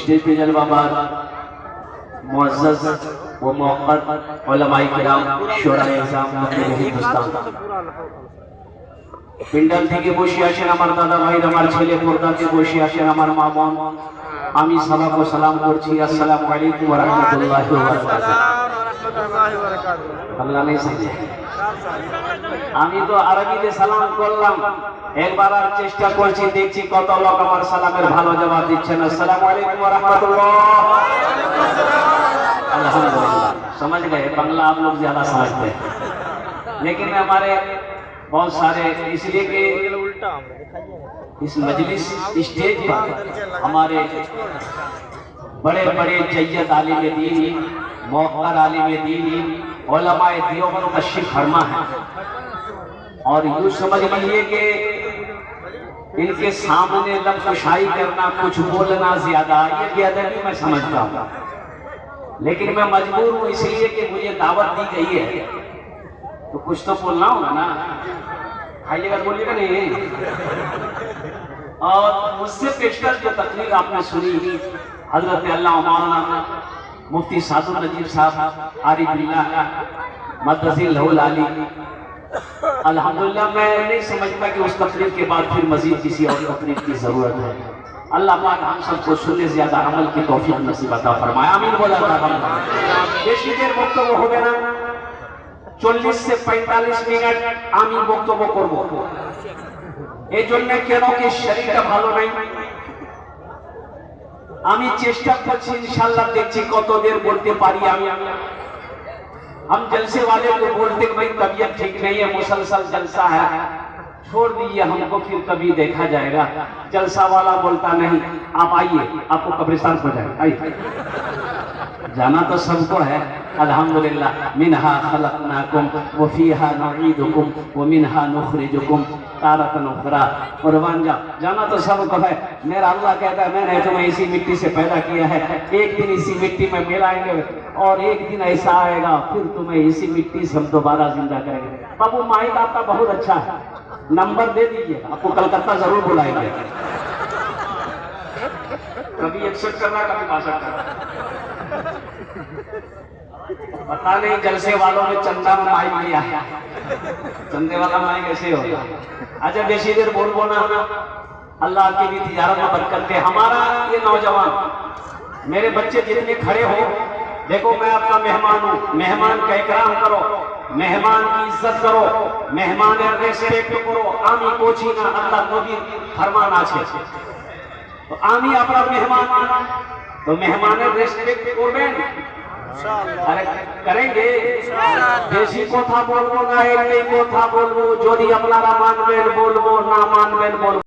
Stage पे जलवाबार मुअज़्ज़ज़ व मुअक़्क़द उलमाए किराम शुराए इज़ाम हिंदुस्तान পিন্ডাল থেকে বসে আসেন আমার দাদা ভাইরা, আমার ছেলে পর্দাতে বসে আসেন আমার মা বোন, আমি সবাইকে সালাম করছি। আসসালামু আলাইকুম ওয়া রাহমাতুল্লাহি ওয়া বারাকাতুহু। বাংলা নেই समझे? আমি তো আরবিতে সালাম করলাম, একবার আর চেষ্টা করছি, দেখছি কত লোক আমার সালামের ভালো জবাব দিচ্ছেন। আসসালামু আলাইকুম ওয়া রাহমাতুল্লাহ। अल्हम्दुलिल्लाह समझ गए, बांग्ला आप लोग ज्यादा समझते हैं, लेकिन हमारे बहुत सारे इसलिए कि इस मजलिस स्टेज पर हमारे बड़े बड़े जय्यद आलिम दीन, मौक़र आलिम दीन, उलमाए देवबंद तशरीफ़ फरमा है। और यूँ समझ लीजिए कि इनके सामने लफ्ज़-ओ-शाई करना, कुछ बोलना ज्यादा, ये बेअदबी मैं समझता हूँ, लेकिन मैं मजबूर हूँ इसलिए कि मुझे दावत दी गई है तो कुछ तो बोलना होगा ना। खाइएगा तो बोलिएगा नहीं। और मुझसे पेशकर जो तकरीर आपने सुनी हजरत अल्लाह मौलाना मुफ्ती सादुल नजीब साहब आरिफ बिल्लाह मदरसिल लहुल आली, अल्हम्दुलिल्लाह मैं नहीं समझता कि उस तकरीर के बाद फिर मजीद किसी और तकरीर की जरूरत है। अल्लाह पाक हम सबको सुनने से ज्यादा अमल की तौफीक नसीब अता फरमाए। आमीन बोला था। বেশি দের বক্তব্য হবে না, 40 से 45 মিনিট আমি বক্তব্য করব। এই জন্য কেন কি শরীরটা ভালো নাই, আমি চেষ্টা করছি, ইনশাআল্লাহ দেখছি কত দের বলতে পারি। हम जलसे वाले को बोलते कि भाई तबीयत ठीक नहीं है, मुसलसल जलसा है, छोड़ दीजिए, हमको फिर कभी देखा जाएगा। जलसा वाला बोलता नहीं, आप आइए, आपको कब्रिस्तान हो जाएगा, आइए। जाना तो सबको है, अल्हम्दुलिल्लाह। मिनहा खलकनाकुम व फीहा नुईदुकुम व मिनहा नुखरिजुकुम तारतन उखरा। कुर्बान जाना तो सबको है। मेरा अल्लाह कहता है मैंने तुम्हें इसी मिट्टी से पैदा किया है, एक दिन इसी मिट्टी में मिलाएंगे और एक दिन ऐसा आएगा फिर तुम्हें इसी मिट्टी से हम दोबारा जिंदा करेंगे। बाबू माइक आपका बहुत अच्छा है, नंबर दे दीजिए, आपको कलकत्ता जरूर बुलाएंगे। कभी 61 करना, कभी 62 करना, पता नहीं जलसे वालों ने चंदा में माइक लिया है, चंदे वाला माइक ऐसे होगा। अच्छा बेशी देर बोलबो ना, अल्लाह की भी तिजारत में बरकत दे। हमारा ये नौजवान, मेरे बच्चे जितने खड़े हो, देखो मैं आपका मेहमान हूँ, मेहमान का इकराम करो, मेहमान की इज्जत करो, मेहमाনের রেসপেক্ট করো। আমি কোচি না, আল্লাহ নবীর ফরমান আছে, তো আমি আপনার মেহমান, তো মেহমানের রেসপেক্ট করবেন, আরে করেंगे। বেশি কথা বলবো না, একটাই কথা বলবো, যদি আপনারা মানবেন বলবো, না মানবেন বলবো।